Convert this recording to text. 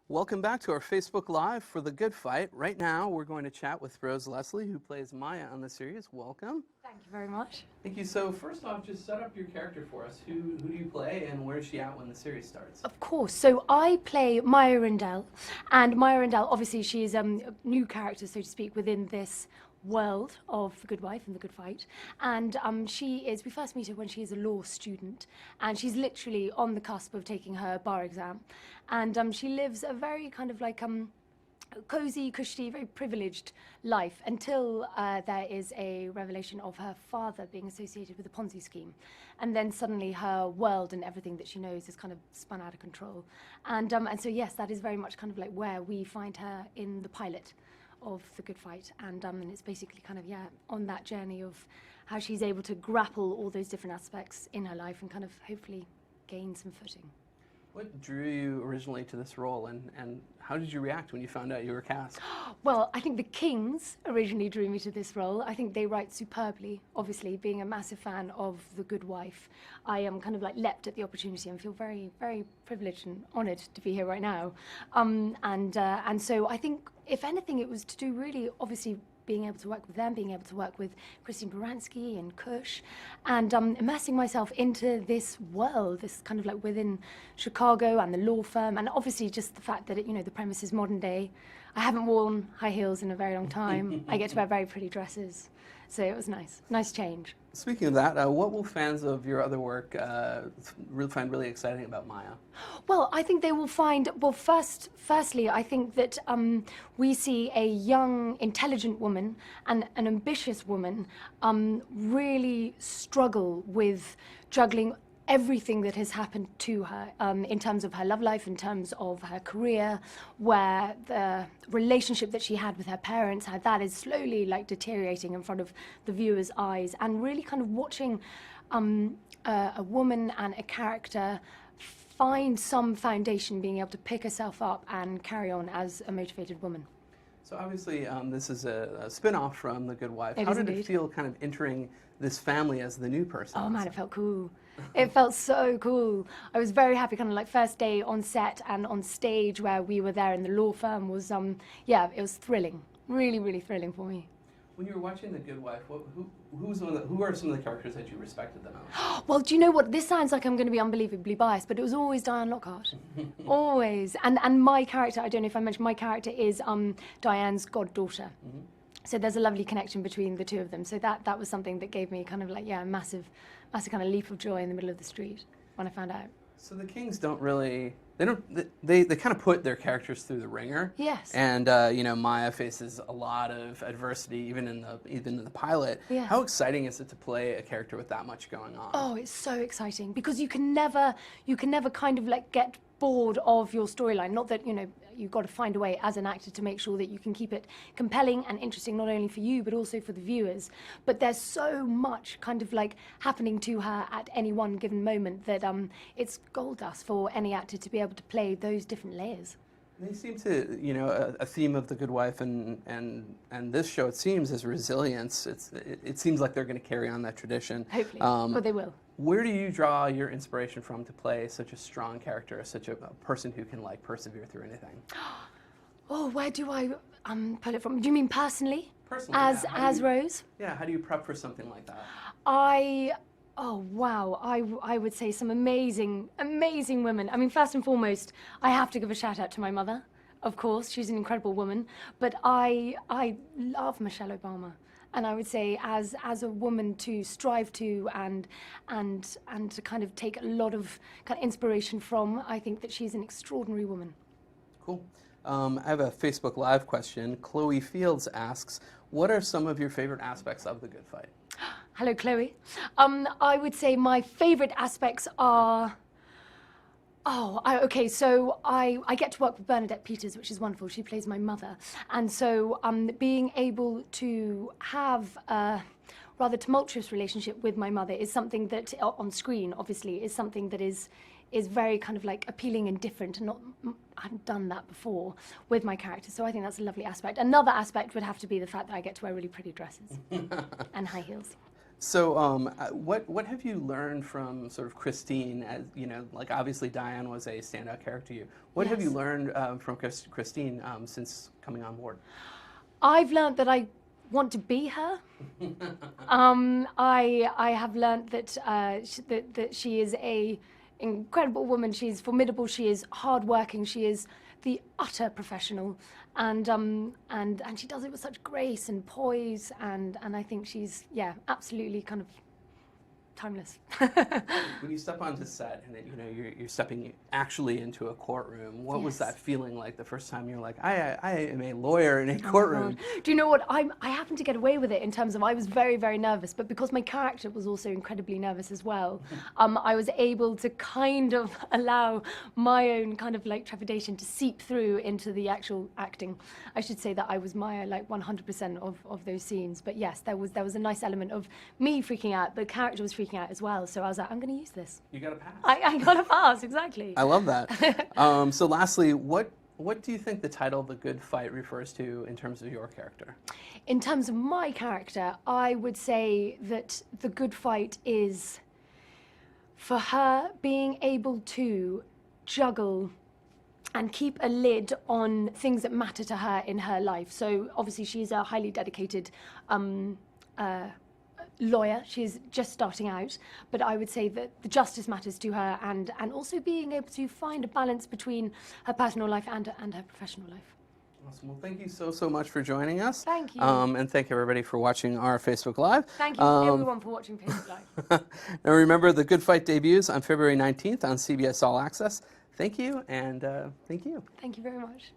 Welcome back to our Facebook Live for The Good Fight. Right now, we're going to chat with Rose Leslie, who plays Maya on the series. Welcome. Thank you very much. Thank you. So first off, just set up your character for us. Who do you play, and where's she at when the series starts? Of course. So I play Maya Rindell, and Maya Rindell, obviously, she's a new character, so to speak, within this world of The Good Wife and The Good Fight. And we first meet her when she is a law student, and she's literally on the cusp of taking her bar exam. And she lives a very kind of like cozy, cushy, very privileged life until there is a revelation of her father being associated with a Ponzi scheme. And then suddenly her world and everything that she knows is kind of spun out of control. And so, yes, that is very much kind of like where we find her in the pilot of The Good Fight. And it's basically kind of, on that journey of how she's able to grapple all those different aspects in her life and kind of hopefully gain some footing. What drew you originally to this role, and how did you react when you found out you were cast? Well, I think the Kings originally drew me to this role. I think they write superbly. Obviously, being a massive fan of The Good Wife, I am kind of like leapt at the opportunity and feel very, very privileged and honoured to be here right now. And so I think, if anything, it was to do really, obviously, being able to work with them, being able to work with Christine Baranski and Kush, and immersing myself into this world, this kind of like within Chicago and the law firm, and obviously just the fact that the premise is modern day. I haven't worn high heels in a very long time. I get to wear very pretty dresses, so it was nice change. Speaking of that, what will fans of your other work find really exciting about Maya? Well, I think they will find, firstly, I think that we see a young, intelligent woman and an ambitious woman really struggle with juggling everything that has happened to her in terms of her love life, in terms of her career, where the relationship that she had with her parents, how that is slowly like deteriorating in front of the viewer's eyes, and really kind of watching a woman and a character find some foundation, being able to pick herself up and carry on as a motivated woman. So obviously, this is a spin-off from The Good Wife. It How is did indeed. it feel kind of entering this family as the new person? Oh man, it felt cool. It felt so cool. I was very happy, kind of like first day on set and on stage where we were there in the law firm was, it was thrilling. Really, really thrilling for me. When you were watching The Good Wife, who are some of the characters that you respected the most? Well, do you know what? This sounds like I'm going to be unbelievably biased, but it was always Diane Lockhart. Always. And my character, I don't know if I mentioned, my character is Diane's goddaughter. Mm-hmm. So there's a lovely connection between the two of them. So that was something that gave me kind of like, a massive kind of leap of joy in the middle of the street when I found out. So the Kings they kind of put their characters through the ringer. Yes. And Maya faces a lot of adversity even in the pilot. Yeah. How exciting is it to play a character with that much going on? Oh, it's so exciting because you can never kind of like get bored of your storyline. Not that, you've got to find a way as an actor to make sure that you can keep it compelling and interesting, not only for you, but also for the viewers. But there's so much kind of like happening to her at any one given moment that it's gold dust for any actor to be able to play those different layers. They seem to, a theme of The Good Wife and this show, it seems, is resilience. It seems like they're going to carry on that tradition. Hopefully, but they will. Where do you draw your inspiration from to play such a strong character, such a person who can like persevere through anything? Oh, where do I pull it from? Do you mean personally? Personally, as Rose? Yeah. How do you prep for something like that? Oh wow, I would say some amazing women. I mean, first and foremost, I have to give a shout out to my mother. Of course, she's an incredible woman. But I love Michelle Obama. And I would say, as a woman, to strive to and to kind of take a lot of kind of inspiration from, I think that she's an extraordinary woman. Cool. I have a Facebook Live question. Chloe Fields asks, what are some of your favorite aspects of The Good Fight? Hello, Chloe. I would say my favorite aspects are... so I get to work with Bernadette Peters, which is wonderful. She plays my mother. And so being able to have a rather tumultuous relationship with my mother is something that, on screen, obviously, is something that is very kind of like appealing and different, and I hadn't done that before with my character. So I think that's a lovely aspect. Another aspect would have to be the fact that I get to wear really pretty dresses and high heels. So, what have you learned from sort of Christine? As you know, like obviously Diane was a standout character to you. What have you Yes. learned from Christine since coming on board? I've learned that I want to be her. I have learned that, that she is a incredible woman. She's formidable. She is hardworking. She is the utter professional, and she does it with such grace and poise. And I think she's, yeah, absolutely kind of timeless. When you step onto set and you know you're stepping actually into a courtroom, what was Yes. that feeling like the first time you're like, I am a lawyer in a courtroom? Do you know what? I happened to get away with it in terms of I was very, very nervous, but because my character was also incredibly nervous as well, I was able to kind of allow my own kind of like trepidation to seep through into the actual acting. I should say that I was Maya like 100% of those scenes, but yes, there was a nice element of me freaking out. The character was freaking out as well, so I was like, I'm going to use this. You got to pass. I got a pass, exactly. I love that. So lastly, what do you think the title "The Good Fight" refers to in terms of your character? In terms of my character, I would say that the good fight is for her being able to juggle and keep a lid on things that matter to her in her life. So obviously she's a highly dedicated lawyer. She's just starting out, but I would say that the justice matters to her, and also being able to find a balance between her personal life and her professional life. Awesome. Well, thank you so much for joining us. Thank you. And thank everybody for watching our Facebook Live. Thank you everyone for watching Facebook Live. Now remember, The Good Fight debuts on February 19th on CBS All Access. Thank you, and thank you. Thank you very much.